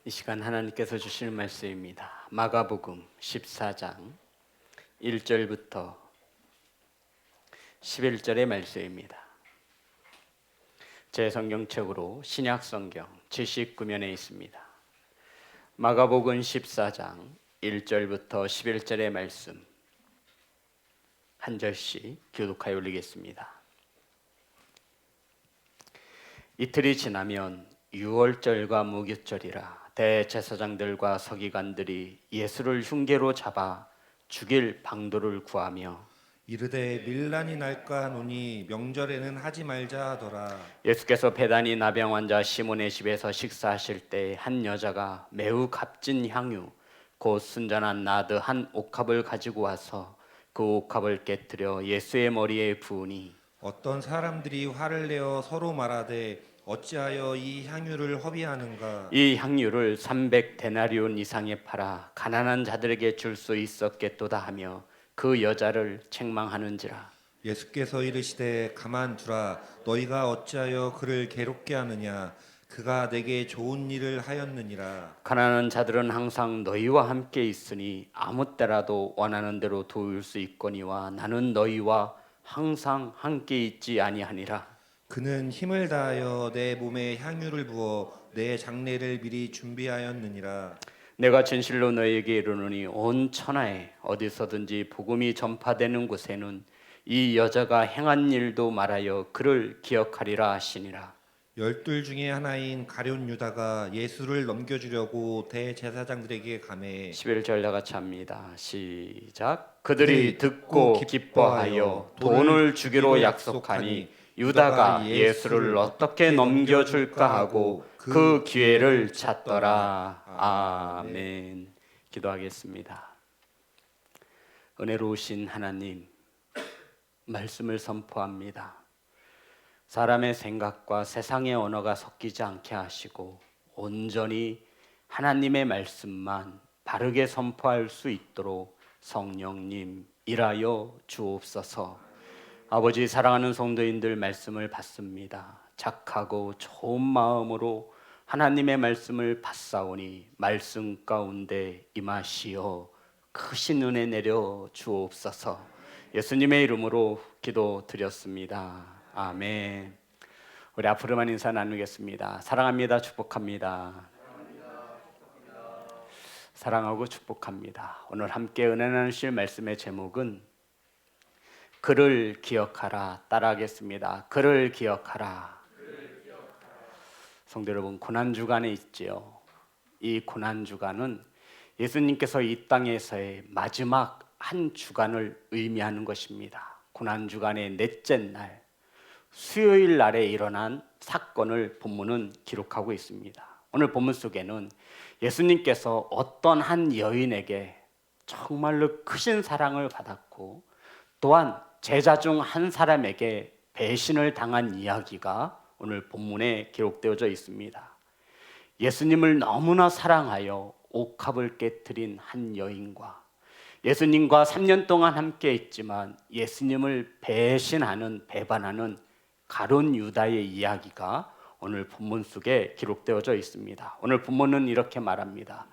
이 시간 하나님께서 주시는 말씀입니다. 마가복음 14장 1절부터 11절의 말씀입니다. 제 성경책으로 신약성경 79면에 있습니다. 마가복음 14장 1절부터 11절의 말씀 한 절씩 교독하여 올리겠습니다. 이틀이 지나면 유월절과 무교절이라 대제사장들과 서기관들이 예수를 흉계로 잡아 죽일 방도를 구하며 이르되 밀란이 날까 하노니 명절에는 하지 말자 하더라. 예수께서 배단이 나병 환자 시몬의 집에서 식사하실 때 한 여자가 매우 값진 향유 곧 순전한 나드 한 옥합을 가지고 와서 그 옥합을 깨뜨려 예수의 머리에 부으니 어떤 사람들이 화를 내어 서로 말하되 어찌하여 이 향유를 허비하는가. 이 향유를 300데나리온 이상에 팔아 가난한 자들에게 줄 수 있었겠도다 하며 그 여자를 책망하는지라. 예수께서 이르시되 가만두라. 너희가 어찌하여 그를 괴롭게 하느냐. 그가 내게 좋은 일을 하였느니라. 가난한 자들은 항상 너희와 함께 있으니 아무 때라도 원하는 대로 도울 수 있거니와 나는 너희와 항상 함께 있지 아니하니라. 그는 힘을 다하여 내 몸에 향유를 부어 내 장례를 미리 준비하였느니라. 내가 진실로 너희에게 이르노니 온 천하에 어디서든지 복음이 전파되는 곳에는 이 여자가 행한 일도 말하여 그를 기억하리라 하시니라. 12 중에 하나인 가룟 유다가 예수를 넘겨주려고 대제사장들에게 가매 11절 다 같이 합니다. 시작. 그들이 듣고 기뻐하여 돈을 주기로 약속하니 유다가 예수를 어떻게 넘겨줄까 하고 그 기회를 찾더라. 아멘. 기도하겠습니다. 은혜로우신 하나님, 말씀을 선포합니다. 사람의 생각과 세상의 언어가 섞이지 않게 하시고 온전히 하나님의 말씀만 바르게 선포할 수 있도록 성령님 일하여 주옵소서. 아버지, 사랑하는 성도인들 말씀을 받습니다. 착하고 좋은 마음으로 하나님의 말씀을 받사오니 말씀 가운데 임하시어 크신 은혜 내려 주옵소서. 예수님의 이름으로 기도드렸습니다. 아멘. 우리 앞으로만 인사 나누겠습니다. 사랑합니다. 축복합니다. 사랑하고 축복합니다. 오늘 함께 은혜 나누실 말씀의 제목은 그를 기억하라. 따라하겠습니다. 그를 기억하라. 성도 여러분, 고난주간에 있지요. 이 고난주간은 예수님께서 이 땅에서의 마지막 한 주간을 의미하는 것입니다. 고난주간의 넷째 날, 수요일 날에 일어난 사건을 본문은 기록하고 있습니다. 오늘 본문 속에는 예수님께서 어떤 한 여인에게 정말로 크신 사랑을 받았고 또한 제자 중 한 사람에게 배신을 당한 이야기가 오늘 본문에 기록되어져 있습니다. 예수님을 너무나 사랑하여 옥합을 깨뜨린 한 여인과 예수님과 3년 동안 함께 있지만 예수님을 배신하는 배반하는 가룟 유다의 이야기가 오늘 본문 속에 기록되어져 있습니다. 오늘 본문은 이렇게 말합니다.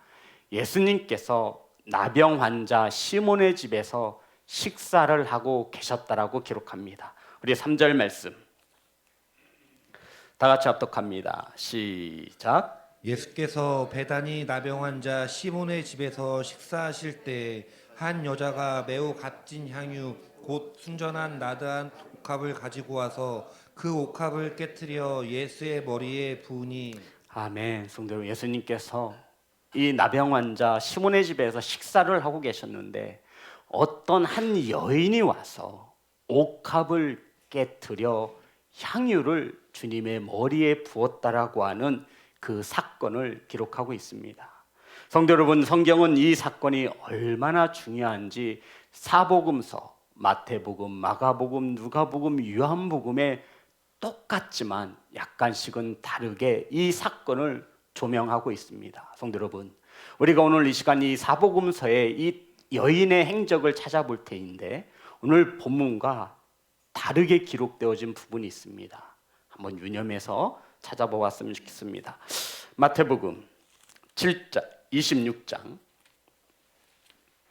예수님께서 나병 환자 시몬의 집에서 식사를 하고 계셨다라고 기록합니다. 우리 3절 말씀 다 같이 합독합니다. 시작. 예수께서 배단이 나병 환자 시몬의 집에서 식사하실 때 한 여자가 매우 값진 향유 곧 순전한 나드한 옥합을 가지고 와서 그 옥합을 깨뜨려 예수의 머리에 부으니. 아멘. 성도 여러분, 예수님께서 이 나병 환자 시몬의 집에서 식사를 하고 계셨는데 어떤 한 여인이 와서 옥합을 깨뜨려 향유를 주님의 머리에 부었다라고 하는 그 사건을 기록하고 있습니다. 성도 여러분, 성경은 이 사건이 얼마나 중요한지 사복음서, 마태복음, 마가복음, 누가복음, 요한복음에 똑같지만 약간씩은 다르게 이 사건을 조명하고 있습니다. 성도 여러분, 우리가 오늘 이 시간 이 사복음서의 이 여인의 행적을 찾아볼 때인데 오늘 본문과 다르게 기록되어진 부분이 있습니다. 한번 유념해서 찾아보았으면 좋겠습니다. 마태복음 7장 26장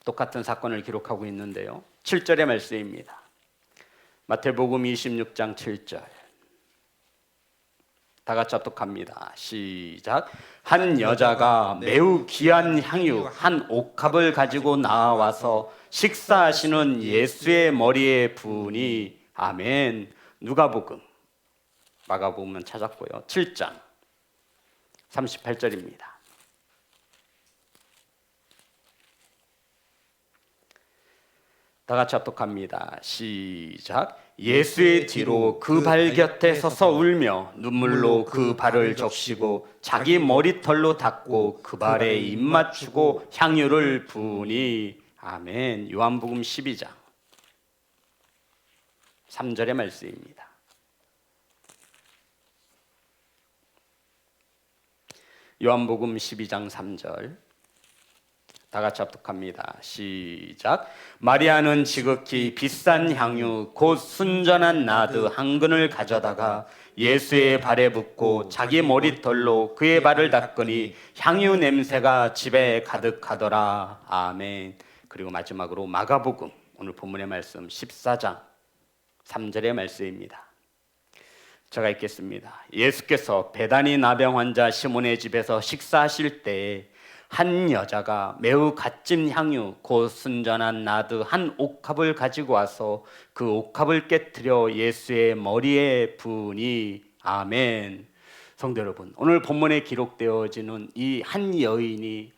똑같은 사건을 기록하고 있는데요. 7절의 말씀입니다. 마태복음 26장 7절. 다 같이 합독합니다. 시작. 한 여자가 매우 귀한 향유 한 옥합을 가지고 나와서 식사하시는 예수의 머리에 부으니 아멘. 누가복음, 마가복음은 찾았고요. 7장 38절입니다. 다 같이 합독합니다. 시작. 예수의 뒤로 그 발 곁에 서서 울며 눈물로 그 발을 적시고 자기 머리털로 닦고 그 발에 입 맞추고 향유를 부으니 아멘. 요한복음 12장 3절의 말씀입니다. 요한복음 12장 3절 다 같이 합독합니다. 시작. 마리아는 지극히 비싼 향유 곧 순전한 나드 한 근을 가져다가 예수의 발에 붓고 자기 머리털로 그의 발을 닦으니 향유 냄새가 집에 가득하더라. 아멘. 그리고 마지막으로 마가복음 오늘 본문의 말씀 14장 3절의 말씀입니다. 제가 읽겠습니다. 예수께서 베다니 나병 환자 시몬의 집에서 식사하실 때에 한 여자가 매우 갓진 향유 곧 순전한 나드 한 옥합을 가지고 와서 그 옥합을 깨뜨려 예수의 머리에 부으니 아멘. 성도 여러분, 오늘 본문에 기록되어지는 이 한 여인이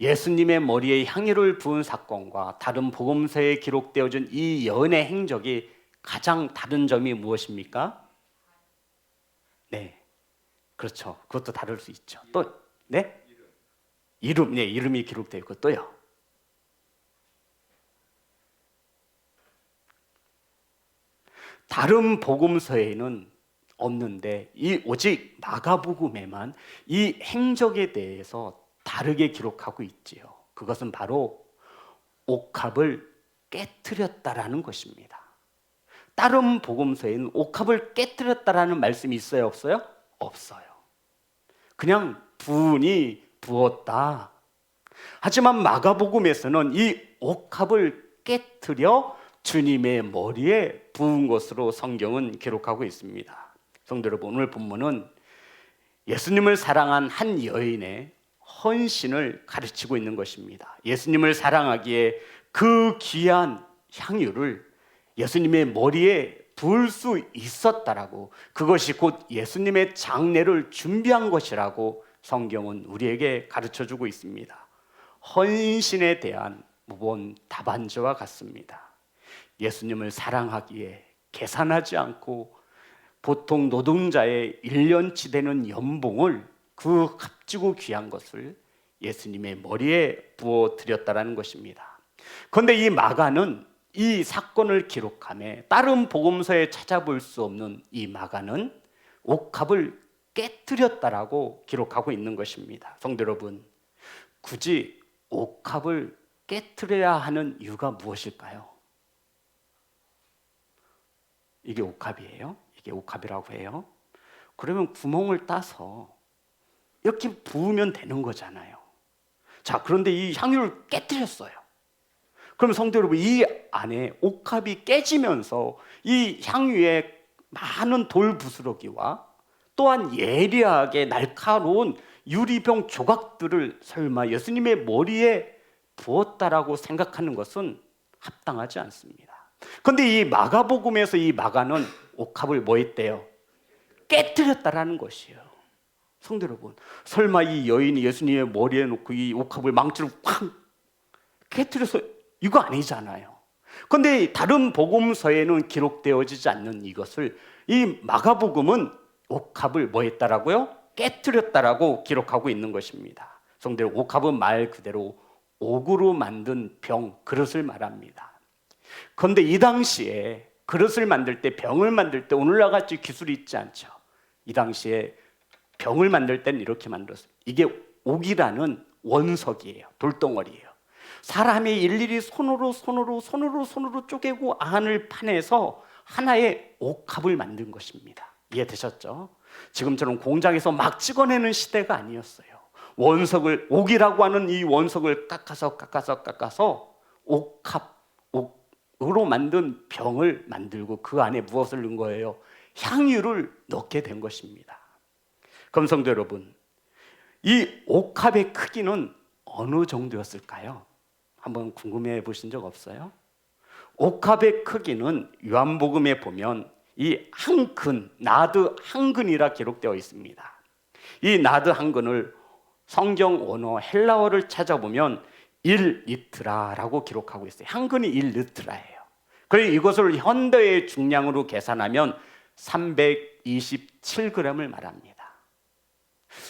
예수님의 머리에 향유를 부은 사건과 다른 복음서에 기록되어진 이 여인의 행적이 가장 다른 점이 무엇입니까? 네, 그렇죠. 그것도 다를 수 있죠. 또, 네? 이름이 기록되어 있고 또요. 다른 복음서에는 없는데 오직 마가복음에만 이 행적에 대해서 다르게 기록하고 있지요. 그것은 바로 옥합을 깨뜨렸다라는 것입니다. 다른 복음서에는 옥합을 깨뜨렸다라는 말씀이 있어요, 없어요? 없어요. 그냥 부었다. 하지만 마가복음에서는 이 옥합을 깨뜨려 주님의 머리에 부은 것으로 성경은 기록하고 있습니다. 성도 여러분, 오늘 본문은 예수님을 사랑한 한 여인의 헌신을 가르치고 있는 것입니다. 예수님을 사랑하기에 그 귀한 향유를 예수님의 머리에 부을 수 있었다라고, 그것이 곧 예수님의 장례를 준비한 것이라고 성경은 우리에게 가르쳐주고 있습니다. 헌신에 대한 무본 답안지와 같습니다. 예수님을 사랑하기에 계산하지 않고 보통 노동자의 1년치 되는 연봉을 그 값지고 귀한 것을 예수님의 머리에 부어 드렸다라는 것입니다. 그런데 이 마가는 이 사건을 기록함에 다른 복음서에 찾아볼 수 없는 이 마가는 옥합을 깨뜨렸다라고 기록하고 있는 것입니다. 성도 여러분, 굳이 옥합을 깨뜨려야 하는 이유가 무엇일까요? 이게 옥합이에요? 이게 옥합이라고 해요? 그러면 구멍을 따서 이렇게 부으면 되는 거잖아요. 자, 그런데 이 향유를 깨뜨렸어요. 그럼 성도 여러분, 이 안에 옥합이 깨지면서 이 향유에 많은 돌 부스러기와 또한 예리하게 날카로운 유리병 조각들을 설마 예수님의 머리에 부었다라고 생각하는 것은 합당하지 않습니다. 그런데 이 마가복음에서 이 마가는 옥합을 뭐 했대요? 깨뜨렸다라는 것이에요. 성도 여러분, 설마 이 여인이 예수님의 머리에 놓고 이 옥합을 망치로 쾅 깨뜨려서 이거 아니잖아요. 그런데 다른 복음서에는 기록되어지지 않는 이것을 이 마가복음은 옥합을 뭐 했다라고요? 깨뜨렸다라고 기록하고 있는 것입니다. 성도 여러분, 옥합은 말 그대로 옥으로 만든 병, 그릇을 말합니다. 그런데 이 당시에 그릇을 만들 때, 병을 만들 때 오늘날 같이 기술이 있지 않죠. 이 당시에 병을 만들 때는 이렇게 만들었어요. 이게 옥이라는 원석이에요. 돌덩어리예요. 사람이 일일이 손으로 쪼개고 안을 파내서 하나의 옥합을 만든 것입니다. 이해되셨죠? 지금처럼 공장에서 막 찍어내는 시대가 아니었어요. 원석을, 옥이라고 하는 이 원석을 깎아서 옥으로 만든 병을 만들고 그 안에 무엇을 넣은 거예요? 향유를 넣게 된 것입니다. 그럼 성도 여러분, 이 옥합의 크기는 어느 정도였을까요? 한번 궁금해 보신 적 없어요? 옥합의 크기는 요한복음에 보면 이 한 근, 나드 한 근이라 기록되어 있습니다. 이 나드 한 근을 성경 원어 헬라어를 찾아보면 1리트라라고 기록하고 있어요. 한 근이 1리트라예요. 그리고 이것을 현대의 중량으로 계산하면 327g을 말합니다.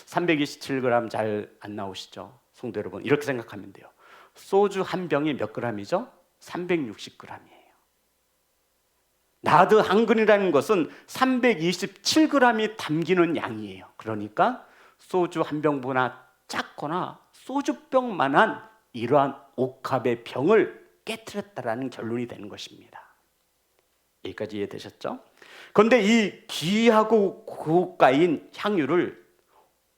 327g 잘 안 나오시죠? 성도 여러분, 이렇게 생각하면 돼요. 소주 한 병이 몇 g이죠? 360g이에요. 나드 한 근이라는 것은 327g이 담기는 양이에요. 그러니까 소주 한 병보다 작거나 소주병만한 이러한 옥합의 병을 깨트렸다라는 결론이 되는 것입니다. 여기까지 이해되셨죠? 그런데 이 귀하고 고가인 향유를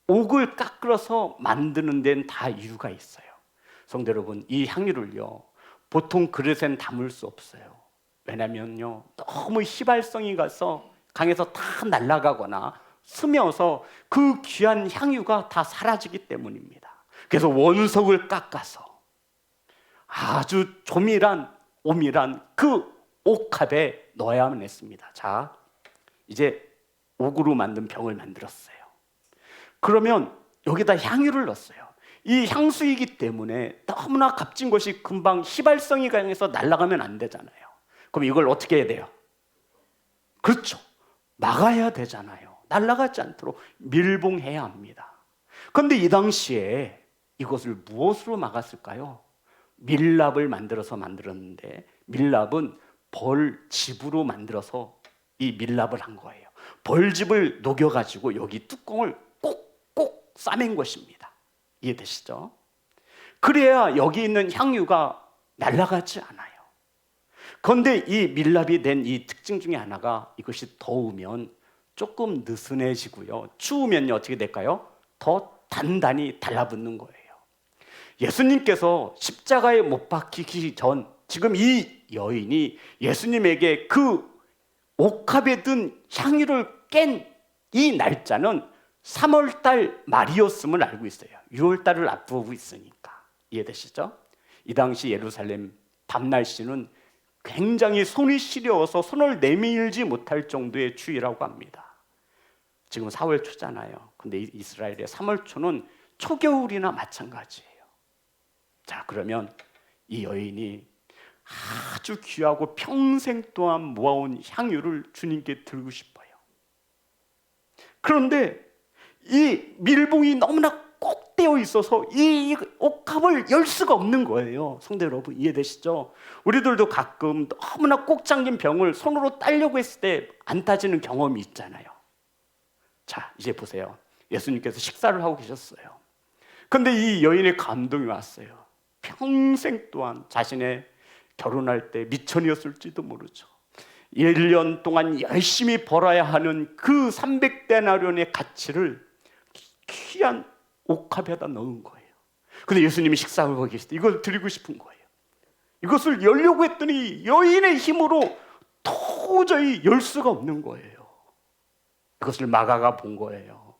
옥을 깎아서 만드는 데는 다 이유가 있어요. 성도 여러분, 이 향유를요 보통 그릇엔 담을 수 없어요. 왜냐면요 너무 휘발성이 가서 강에서 다 날아가거나 스며서 그 귀한 향유가 다 사라지기 때문입니다. 그래서 원석을 깎아서 아주 조밀한 오밀한 그 옥합에 넣어야만 했습니다. 자, 이제 옥으로 만든 병을 만들었어요. 그러면 여기다 향유를 넣었어요. 이 향수이기 때문에 너무나 값진 것이 금방 휘발성이 강해서 날아가면 안 되잖아요. 그럼 이걸 어떻게 해야 돼요? 그렇죠. 막아야 되잖아요. 날아가지 않도록 밀봉해야 합니다. 그런데 이 당시에 이것을 무엇으로 막았을까요? 밀랍을 만들어서 만들었는데 밀랍은 벌집으로 만들어서 이 밀랍을 한 거예요. 벌집을 녹여가지고 여기 뚜껑을 꼭꼭 싸맨 것입니다. 이해되시죠? 그래야 여기 있는 향유가 날아가지 않아요. 그런데 이 밀랍이 된 이 특징 중에 하나가 이것이 더우면 조금 느슨해지고요. 추우면요 어떻게 될까요? 더 단단히 달라붙는 거예요. 예수님께서 십자가에 못 박히기 전 지금 이 여인이 예수님에게 그 옥합에 든 향유를 깬 이 날짜는 3월달 말이었음을 알고 있어요. 6월달을 앞두고 있으니까. 이해되시죠? 이 당시 예루살렘 밤 날씨는 굉장히 손이 시려워서 손을 내밀지 못할 정도의 추위라고 합니다. 지금 4월 초잖아요. 근데 이스라엘의 3월 초는 초겨울이나 마찬가지예요. 자, 그러면 이 여인이 아주 귀하고 평생 동안 모아온 향유를 주님께 드리고 싶어요. 그런데 이 밀봉이 너무나 꼭 되어 있어서 이 옥합을 열 수가 없는 거예요. 성도 여러분, 이해되시죠? 우리들도 가끔 너무나 꼭 잠긴 병을 손으로 따려고 했을 때 안 따지는 경험이 있잖아요. 자, 이제 보세요. 예수님께서 식사를 하고 계셨어요. 그런데 이 여인의 감동이 왔어요. 평생 동안 자신의 결혼할 때 미천이었을지도 모르죠. 1년 동안 열심히 벌어야 하는 그 300데나리온의 가치를 귀한 옥합에다 넣은 거예요. 근데 예수님이 식사를 하고 계실 때 이걸 드리고 싶은 거예요. 이것을 열려고 했더니 여인의 힘으로 도저히 열 수가 없는 거예요. 그것을 마가가 본 거예요.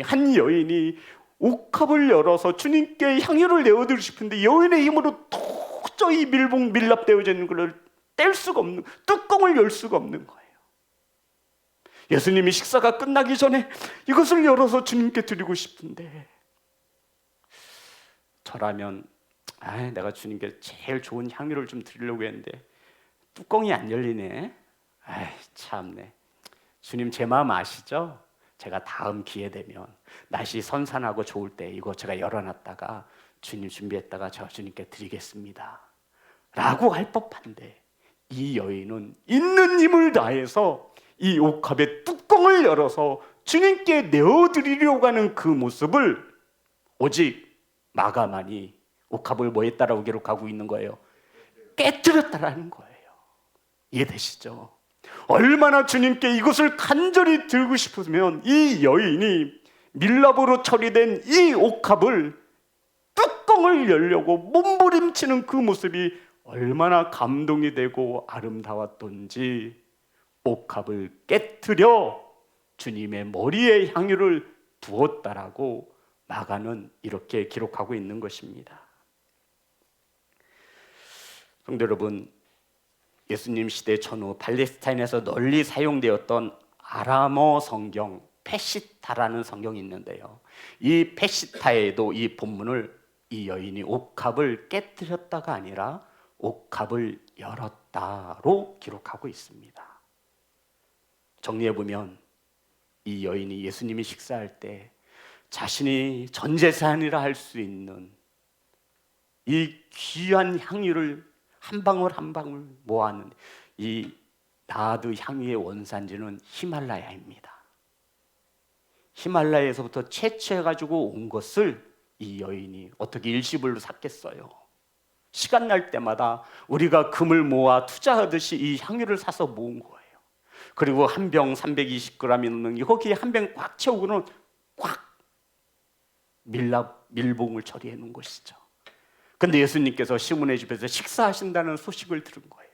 한 여인이 옥합을 열어서 주님께 향유를 내어드리고 싶은데 여인의 힘으로 도저히 밀랍되어져 있는 것을 뗄 수가 없는, 뚜껑을 열 수가 없는 거예요. 예수님이 식사가 끝나기 전에 이것을 열어서 주님께 드리고 싶은데, 저라면 내가 주님께 제일 좋은 향유를 좀 드리려고 했는데 뚜껑이 안 열리네. 참네. 주님 제 마음 아시죠? 제가 다음 기회 되면 날씨 선선하고 좋을 때 이거 제가 열어놨다가 주님 준비했다가 제가 주님께 드리겠습니다 라고 할 법한데, 이 여인은 있는 힘을 다해서 이 옥합의 뚜껑을 열어서 주님께 내어드리려고 하는 그 모습을 오직 마가만이 옥합을 뭐 했다라고 기록하고 있는 거예요? 깨뜨렸다라는 거예요. 이해되시죠? 얼마나 주님께 이것을 간절히 들고 싶으면 이 여인이 밀랍으로 처리된 이 옥합을 뚜껑을 열려고 몸부림치는 그 모습이 얼마나 감동이 되고 아름다웠던지 옥합을 깨트려 주님의 머리에 향유를 부었다라고 마가는 이렇게 기록하고 있는 것입니다. 성도 여러분, 예수님 시대 전후 팔레스타인에서 널리 사용되었던 아람어 성경 페시타라는 성경이 있는데요, 이 페시타에도 이 본문을 이 여인이 옥합을 깨뜨렸다가 아니라 옥합을 열었다로 기록하고 있습니다. 정리해보면 이 여인이 예수님이 식사할 때 자신이 전 재산이라 할 수 있는 이 귀한 향유를 한 방울 한 방울 모아는 이 나드 향유의 원산지는 히말라야입니다. 히말라야에서부터 채취해가지고 온 것을 이 여인이 어떻게 일시불로 샀겠어요? 시간 날 때마다 우리가 금을 모아 투자하듯이 이 향유를 사서 모은 거예요. 그리고 한 병 320g이 넘는 거기에 한 병 꽉 채우고는 꽉 밀봉을 처리해 놓은 것이죠. 근데 예수님께서 시몬의 집에서 식사하신다는 소식을 들은 거예요.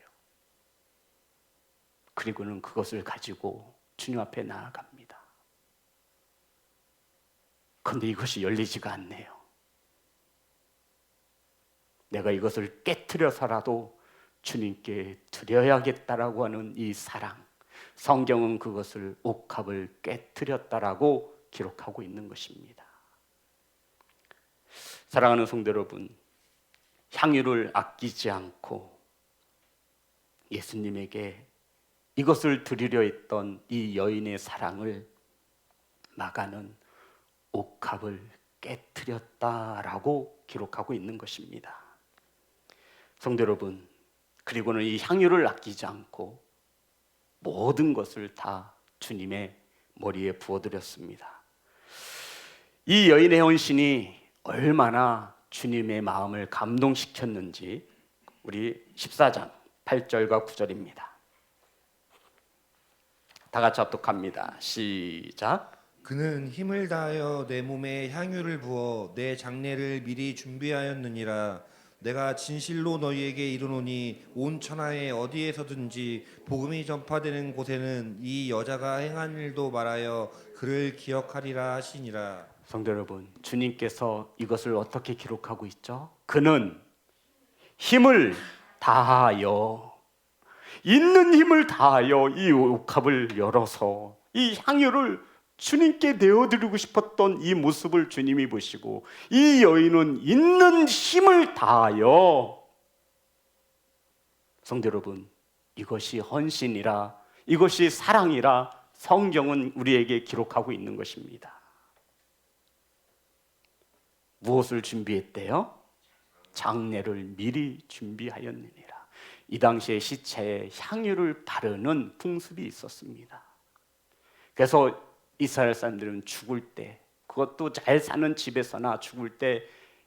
그리고는 그것을 가지고 주님 앞에 나아갑니다. 그런데 이것이 열리지가 않네요. 내가 이것을 깨트려서라도 주님께 드려야겠다라고 하는 이 사랑, 성경은 그것을 옥합을 깨트렸다라고 기록하고 있는 것입니다. 사랑하는 성도 여러분, 향유를 아끼지 않고 예수님에게 이것을 드리려 했던 이 여인의 사랑을 마가는 옥합을 깨트렸다라고 기록하고 있는 것입니다. 성도 여러분, 그리고는 이 향유를 아끼지 않고 모든 것을 다 주님의 머리에 부어드렸습니다. 이 여인의 헌신이 얼마나 주님의 마음을 감동시켰는지 우리 14장 8절과 9절입니다. 다 같이 합독합니다. 시작. 그는 힘을 다하여 내 몸에 향유를 부어 내 장례를 미리 준비하였느니라. 내가 진실로 너희에게 이르노니 온 천하에 어디에서든지 복음이 전파되는 곳에는 이 여자가 행한 일도 말하여 그를 기억하리라 하시니라. 성도 여러분, 주님께서 이것을 어떻게 기록하고 있죠? 그는 힘을 다하여, 있는 힘을 다하여 이 옥합을 열어서 이 향유를 주님께 내어드리고 싶었던 이 모습을 주님이 보시고, 이 여인은 있는 힘을 다하여, 성도 여러분, 이것이 헌신이라, 이것이 사랑이라 성경은 우리에게 기록하고 있는 것입니다. 무엇을 준비했대요? 장례를 미리 준비하였느니라. 이 당시에 시체에 향유를 바르는 풍습이 있었습니다. 그래서 이스라엘 사람들은 죽을 때, 그것도 잘 사는 집에서나 죽을 때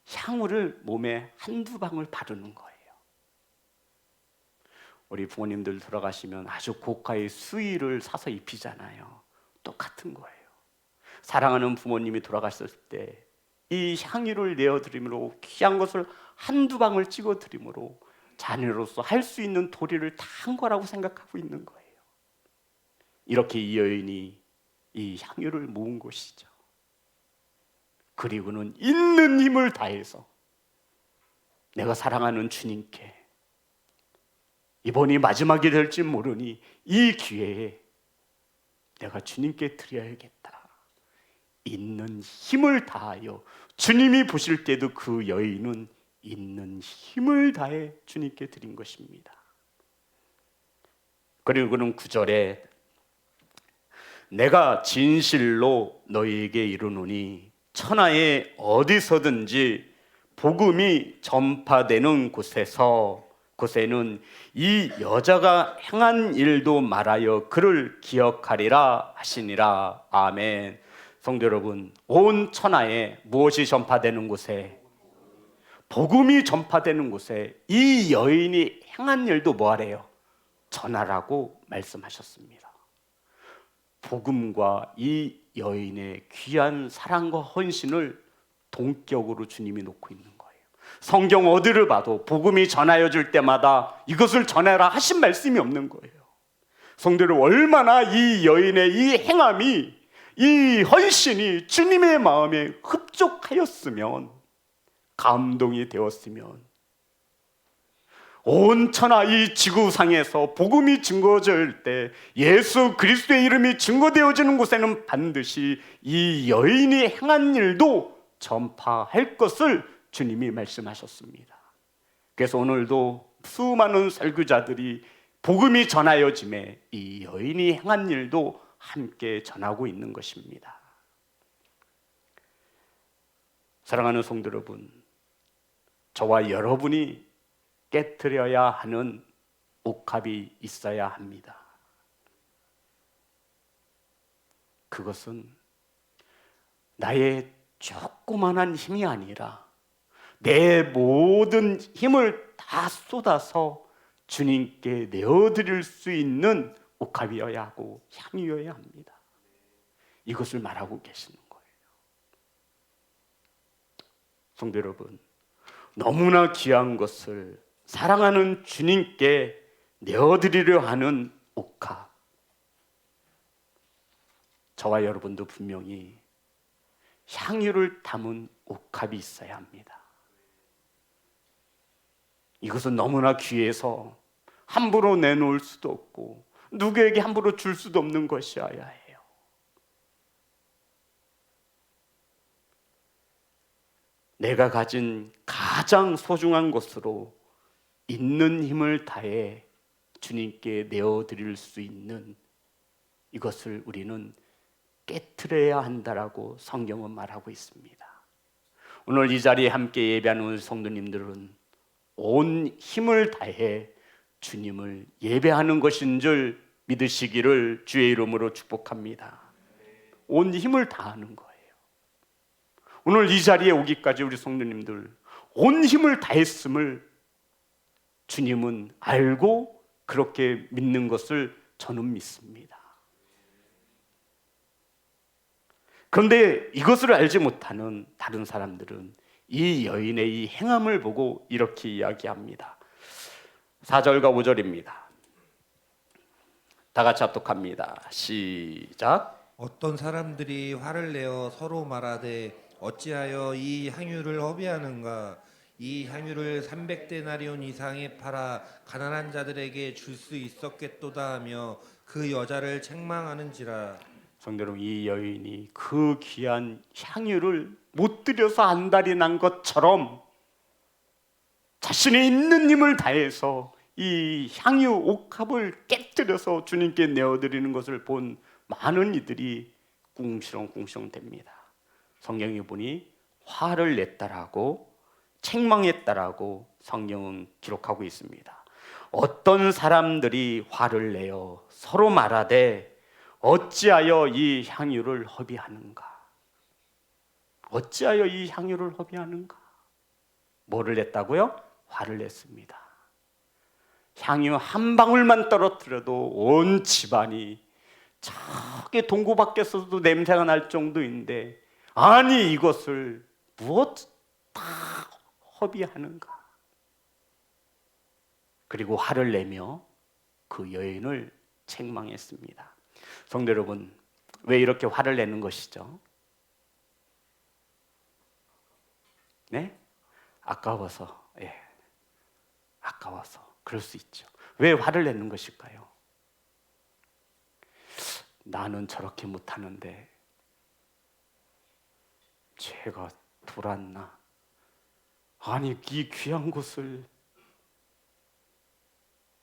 향유를 몸에 한두 방울 바르는 거예요. 우리 부모님들 돌아가시면 아주 고가의 수의를 사서 입히잖아요. 똑같은 거예요. 사랑하는 부모님이 돌아갔을 때 이 향유를 내어드림으로, 귀한 것을 한두 방울 찍어드림으로 자녀로서 할 수 있는 도리를 다 한 거라고 생각하고 있는 거예요. 이렇게 이 여인이 이 향유를 모은 것이죠. 그리고는 있는 힘을 다해서 내가 사랑하는 주님께, 이번이 마지막이 될지 모르니 이 기회에 내가 주님께 드려야겠다. 있는 힘을 다하여, 주님이 보실 때도 그 여인은 있는 힘을 다해 주님께 드린 것입니다. 그리고는 9절에 내가 진실로 너희에게 이르노니 천하에 어디서든지 복음이 전파되는 곳에는 이 여자가 행한 일도 말하여 그를 기억하리라 하시니라. 아멘. 성도 여러분, 온 천하에 무엇이 전파되는 곳에, 복음이 전파되는 곳에 이 여인이 행한 일도 뭐하래요? 전하라고 말씀하셨습니다. 복음과 이 여인의 귀한 사랑과 헌신을 동격으로 주님이 놓고 있는 거예요. 성경 어디를 봐도 복음이 전하여질 때마다 이것을 전해라 하신 말씀이 없는 거예요. 성도들, 얼마나 이 여인의 이 행함이, 이 헌신이 주님의 마음에 흡족하였으면, 감동이 되었으면 온 천하 이 지구상에서 복음이 증거될 때, 예수 그리스도의 이름이 증거되어지는 곳에는 반드시 이 여인이 행한 일도 전파할 것을 주님이 말씀하셨습니다. 그래서 오늘도 수많은 설교자들이 복음이 전하여짐에 이 여인이 행한 일도 함께 전하고 있는 것입니다. 사랑하는 성도 여러분, 저와 여러분이 깨트려야 하는 옥합이 있어야 합니다. 그것은 나의 조그만한 힘이 아니라 내 모든 힘을 다 쏟아서 주님께 내어드릴 수 있는 옥합이어야 하고 향이어야 합니다. 이것을 말하고 계시는 거예요. 성도 여러분, 너무나 귀한 것을 사랑하는 주님께 내어드리려 하는 옥합, 저와 여러분도 분명히 향유를 담은 옥합이 있어야 합니다. 이것은 너무나 귀해서 함부로 내놓을 수도 없고 누구에게 함부로 줄 수도 없는 것이어야 해요. 내가 가진 가장 소중한 것으로 있는 힘을 다해 주님께 내어드릴 수 있는 이것을 우리는 깨트려야 한다라고 성경은 말하고 있습니다. 오늘 이 자리에 함께 예배하는 우리 성도님들은 온 힘을 다해 주님을 예배하는 것인 줄 믿으시기를 주의 이름으로 축복합니다. 온 힘을 다하는 거예요. 오늘 이 자리에 오기까지 우리 성도님들 온 힘을 다했음을 주님은 알고 그렇게 믿는 것을 저는 믿습니다. 그런데 이것을 알지 못하는 다른 사람들은 이 여인의 이 행함을 보고 이렇게 이야기합니다. 4절과 5절입니다. 다 같이 합독합니다. 시작. 어떤 사람들이 화를 내어 서로 말하되 어찌하여 이 향유를 허비하는가? 이 향유를 300데나리온 이상에 팔아 가난한 자들에게 줄 수 있었겠도다 하며 그 여자를 책망하는지라. 성도 여러분, 이 여인이 그 귀한 향유를 못 드려서 안달이 난 것처럼 자신의 있는 힘을 다해서 이 향유 옥합을 깨뜨려서 주님께 내어드리는 것을 본 많은 이들이 꿍시렁꿍시렁 됩니다. 성경에 보니 화를 냈다라고, 책망했다라고 성경은 기록하고 있습니다. 어떤 사람들이 화를 내어 서로 말하되 어찌하여 이 향유를 허비하는가? 어찌하여 이 향유를 허비하는가? 뭐를 냈다고요? 화를 냈습니다. 향유 한 방울만 떨어뜨려도 온 집안이 저기 동구 밖에서도 냄새가 날 정도인데, 아니 이것을 무엇 다 허비하는가? 그리고 화를 내며 그 여인을 책망했습니다. 성도 여러분, 왜 이렇게 화를 내는 것이죠? 네? 아까워서. 예. 아까워서. 그럴 수 있죠. 왜 화를 내는 것일까요? 나는 저렇게 못하는데 쟤가 돌았나? 아니 이 귀한 것을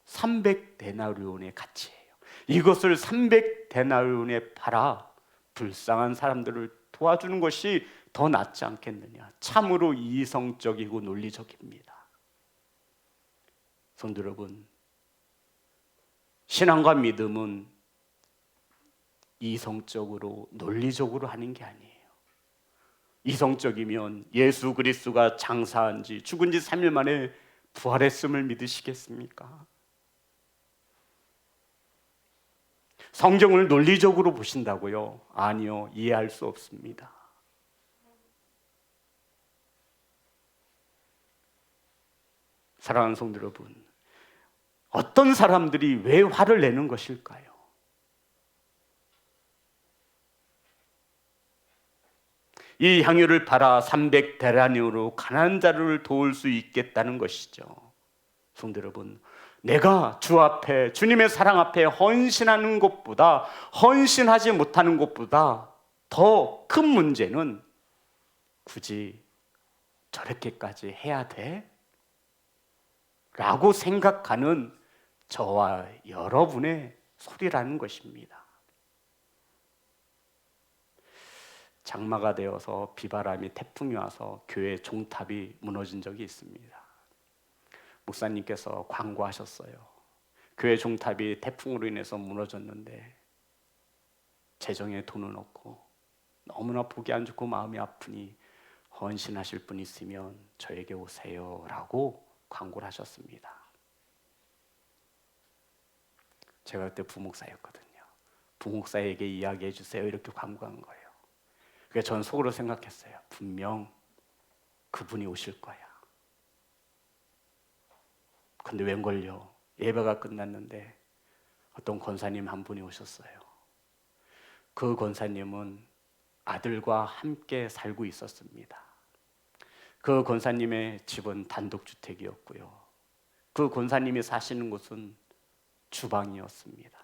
300데나리온의 가치예요. 이것을 300데나리온에 팔아 불쌍한 사람들을 도와주는 것이 더 낫지 않겠느냐. 참으로 이성적이고 논리적입니다. 성도 여러분, 신앙과 믿음은 이성적으로 논리적으로 하는 게 아니에요. 이성적이면 예수 그리스도가 장사한 지 죽은 지 3일 만에 부활했음을 믿으시겠습니까? 성경을 논리적으로 보신다고요? 아니요, 이해할 수 없습니다. 사랑하는 성도 여러분, 어떤 사람들이 왜 화를 내는 것일까요? 이 향유를 팔아 300데나리온으로 가난한 자를 도울 수 있겠다는 것이죠. 성도 여러분, 내가 주 앞에, 주님의 사랑 앞에 헌신하는 것보다, 헌신하지 못하는 것보다 더 큰 문제는 굳이 저렇게까지 해야 돼? 라고 생각하는 저와 여러분의 소리라는 것입니다. 장마가 되어서 비바람이 태풍이 와서 교회 종탑이 무너진 적이 있습니다. 목사님께서 광고하셨어요. 교회 종탑이 태풍으로 인해서 무너졌는데 재정에 돈은 없고 너무나 보기 안 좋고 마음이 아프니 헌신하실 분 있으면 저에게 오세요 라고 광고를 하셨습니다. 제가 그때 부목사였거든요. 부목사에게 이야기해 주세요 이렇게 광고한 거예요. 그래서 전 속으로 생각했어요. 분명 그분이 오실 거야. 근데 웬걸요, 예배가 끝났는데 어떤 권사님 한 분이 오셨어요. 그 권사님은 아들과 함께 살고 있었습니다. 그 권사님의 집은 단독주택이었고요. 그 권사님이 사시는 곳은 주방이었습니다.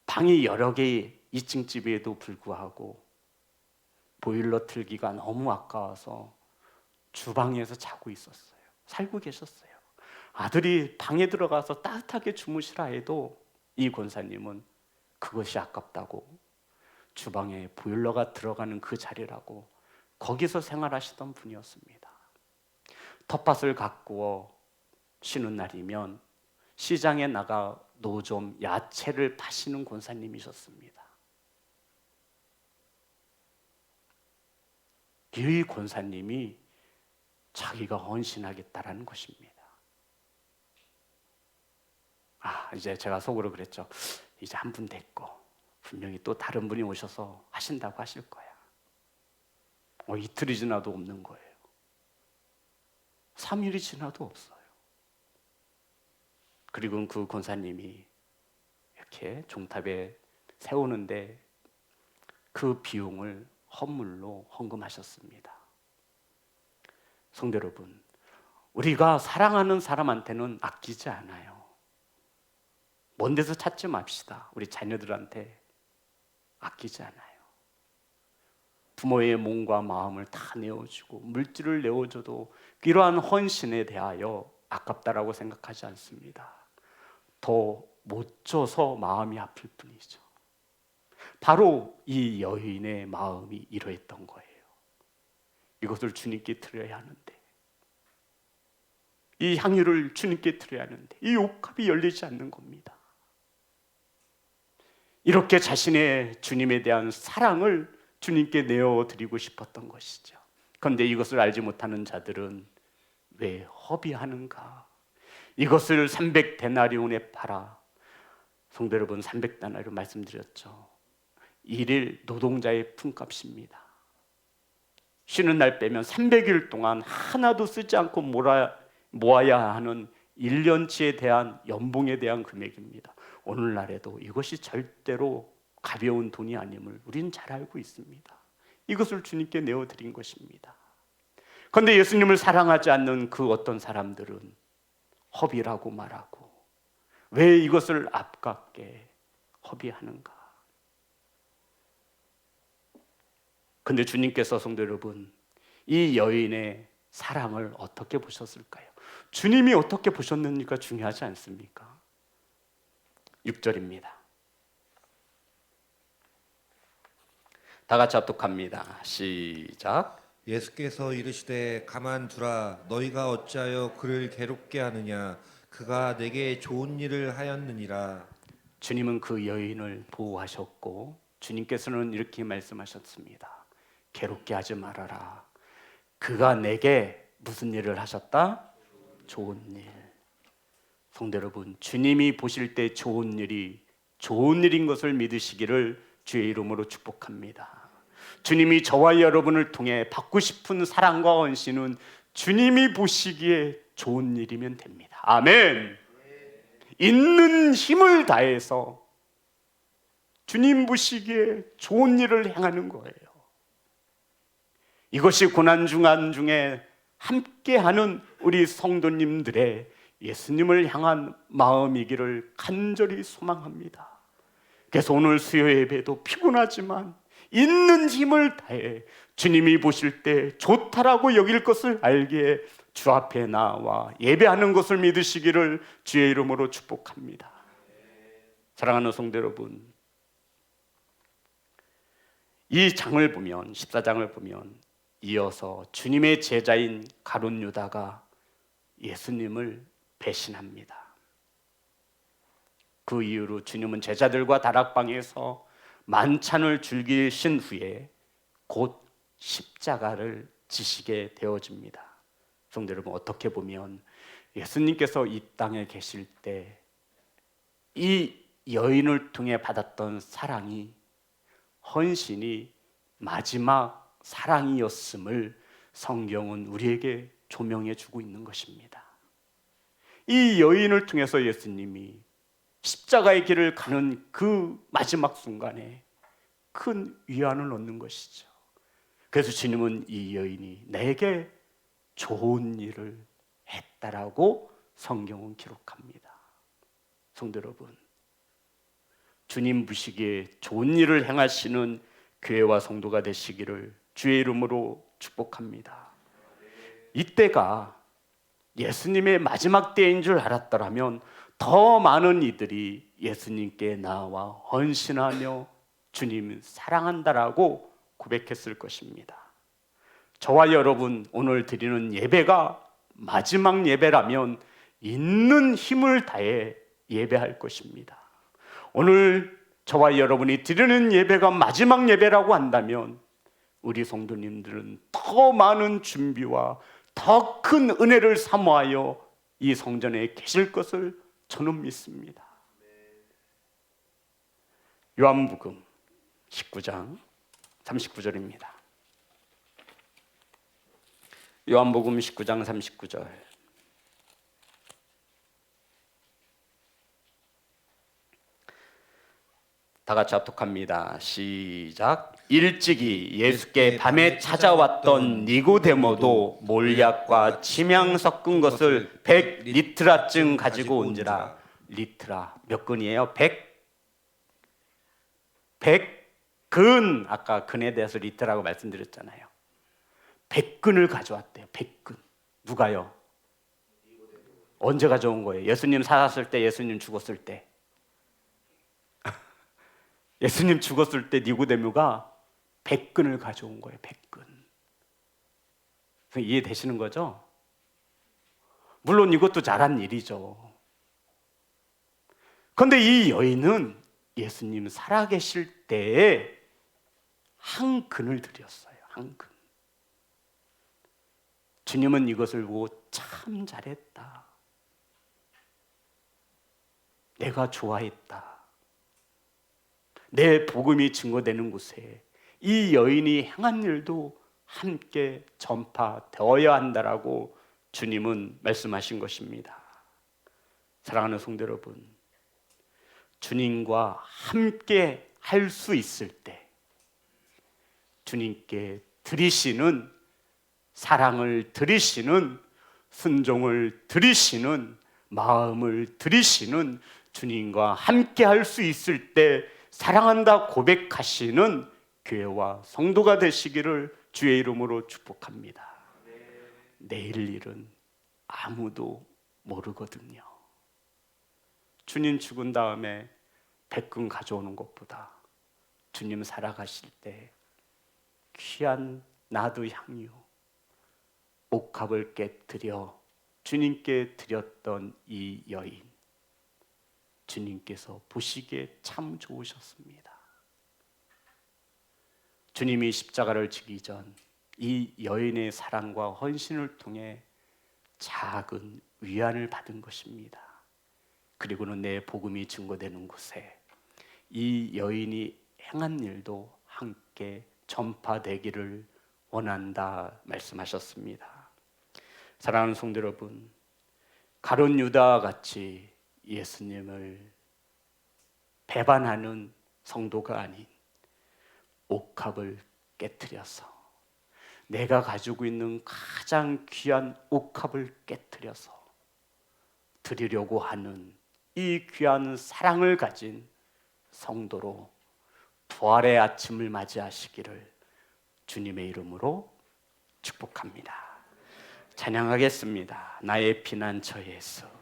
방이 여러 개의 2층 집에도 불구하고 보일러 틀기가 너무 아까워서 주방에서 자고 있었어요. 살고 계셨어요. 아들이 방에 들어가서 따뜻하게 주무시라 해도 이 권사님은 그것이 아깝다고 주방에 보일러가 들어가는 그 자리라고 거기서 생활하시던 분이었습니다. 텃밭을 가꾸어 쉬는 날이면 시장에 나가 노점 야채를 파시는 권사님이셨습니다. 이 권사님이 자기가 헌신하겠다라는 것입니다. 이제 제가 속으로 그랬죠. 이제 한 분 됐고 분명히 또 다른 분이 오셔서 하신다고 하실 거야. 이틀이 지나도 없는 거예요. 3일이 지나도 없어요. 그리고 그 권사님이 이렇게 종탑에 세우는데 그 비용을 헌물로 헌금하셨습니다. 성도 여러분, 우리가 사랑하는 사람한테는 아끼지 않아요. 먼 데서 찾지 맙시다. 우리 자녀들한테 아끼지 않아요. 부모의 몸과 마음을 다 내어주고 물질을 내어줘도 이러한 헌신에 대하여 아깝다라고 생각하지 않습니다. 더 못 줘서 마음이 아플 뿐이죠. 바로 이 여인의 마음이 이러했던 거예요. 이것을 주님께 드려야 하는데, 이 향유를 주님께 드려야 하는데 이 옥합이 열리지 않는 겁니다. 이렇게 자신의 주님에 대한 사랑을 주님께 내어드리고 싶었던 것이죠. 그런데 이것을 알지 못하는 자들은 왜 허비하는가? 이것을 300데나리온에 팔아, 성도 여러분, 300데나리온 말씀드렸죠. 1일 노동자의 품값입니다. 쉬는 날 빼면 300일 동안 하나도 쓰지 않고 모아야 하는 1년치에 대한 연봉에 대한 금액입니다. 오늘날에도 이것이 절대로 가벼운 돈이 아님을 우리는 잘 알고 있습니다. 이것을 주님께 내어드린 것입니다. 그런데 예수님을 사랑하지 않는 그 어떤 사람들은 허비라고 말하고, 왜 이것을 아깝게 허비하는가? 근데 주님께서, 성도 여러분, 이 여인의 사랑을 어떻게 보셨을까요? 주님이 어떻게 보셨는지가 중요하지 않습니까? 6절입니다. 다 같이 합독합니다. 시작. 예수께서 이르시되 가만두라. 너희가 어찌하여 그를 괴롭게 하느냐? 그가 내게 좋은 일을 하였느니라. 주님은 그 여인을 보호하셨고 주님께서는 이렇게 말씀하셨습니다. 괴롭게 하지 말아라. 그가 내게 무슨 일을 하셨다? 좋은 일. 성도 여러분, 주님이 보실 때 좋은 일이 좋은 일인 것을 믿으시기를 주의 이름으로 축복합니다. 주님이 저와 여러분을 통해 받고 싶은 사랑과 헌신은 주님이 보시기에 좋은 일이면 됩니다. 아멘. 있는 힘을 다해서 주님 보시기에 좋은 일을 행하는 거예요. 이것이 고난중간 중에 함께하는 우리 성도님들의 예수님을 향한 마음이기를 간절히 소망합니다. 그래서 오늘 수요 예배도 피곤하지만 있는 힘을 다해 주님이 보실 때 좋다라고 여길 것을 알기에 주 앞에 나와 예배하는 것을 믿으시기를 주의 이름으로 축복합니다. 사랑하는 성도 여러분, 이 장을 보면 14장을 보면 이어서 주님의 제자인 가룟 유다가 예수님을 배신합니다. 그 이후로 주님은 제자들과 다락방에서 만찬을 즐기신 후에 곧 십자가를 지시게 되어집니다. 성도 여러분, 어떻게 보면 예수님께서 이 땅에 계실 때 이 여인을 통해 받았던 사랑이, 헌신이 마지막 사랑이었음을 성경은 우리에게 조명해 주고 있는 것입니다. 이 여인을 통해서 예수님이 십자가의 길을 가는 그 마지막 순간에 큰 위안을 얻는 것이죠. 그래서 주님은 이 여인이 내게 좋은 일을 했다라고 성경은 기록합니다. 성도 여러분, 주님 보시기에 좋은 일을 행하시는 교회와 성도가 되시기를 주의 이름으로 축복합니다. 이때가 예수님의 마지막 때인 줄 알았더라면 더 많은 이들이 예수님께 나와 헌신하며 주님 사랑한다라고 고백했을 것입니다. 저와 여러분 오늘 드리는 예배가 마지막 예배라면 있는 힘을 다해 예배할 것입니다. 오늘 저와 여러분이 드리는 예배가 마지막 예배라고 한다면 우리 성도님들은 더 많은 준비와 더 큰 은혜를 사모하여 이 성전에 계실 것을 저는 믿습니다. 요한복음 19장 39절입니다. 요한복음 19장 39절. 다 같이 합독합니다. 시작. 일찍이 예수께 밤에 찾아왔던 니고데모도 몰약과 침향 섞은 것을 100리트라쯤 가지고 온지라. 리트라 몇 근이에요? 100근. 아까 근에 대해서 리트라고 말씀드렸잖아요. 100근을 가져왔대요. 100근. 누가요? 언제 가져온 거예요? 예수님 살았을 때, 예수님 죽었을 때. 예수님 죽었을 때 니고데모가 100근을 가져온 거예요. 100근. 이해되시는 거죠? 물론 이것도 잘한 일이죠. 그런데 이 여인은 예수님 살아계실 때에 한 근을 드렸어요. 한 근. 주님은 이것을 보고 참 잘했다. 내가 좋아했다. 내 복음이 증거되는 곳에 이 여인이 행한 일도 함께 전파되어야 한다라고 주님은 말씀하신 것입니다. 사랑하는 성도 여러분, 주님과 함께 할 수 있을 때 주님께 드리시는 사랑을 드리시는 순종을 드리시는 마음을 드리시는 주님과 함께 할 수 있을 때 사랑한다 고백하시는 교회와 성도가 되시기를 주의 이름으로 축복합니다. 내일 일은 아무도 모르거든요. 주님 죽은 다음에 100근 가져오는 것보다 주님 살아가실 때 귀한 나도 향유 옥합을 깨뜨려 주님께 드렸던 이 여인, 주님께서 보시기에 참 좋으셨습니다. 주님이 십자가를 지기 전 이 여인의 사랑과 헌신을 통해 작은 위안을 받은 것입니다. 그리고는 내 복음이 증거되는 곳에 이 여인이 행한 일도 함께 전파되기를 원한다 말씀하셨습니다. 사랑하는 성도 여러분, 가룟 유다와 같이 예수님을 배반하는 성도가 아닌 옥합을 깨뜨려서 내가 가지고 있는 가장 귀한 옥합을 깨뜨려서 드리려고 하는 이 귀한 사랑을 가진 성도로 부활의 아침을 맞이하시기를 주님의 이름으로 축복합니다. 찬양하겠습니다. 나의 피난처 예수.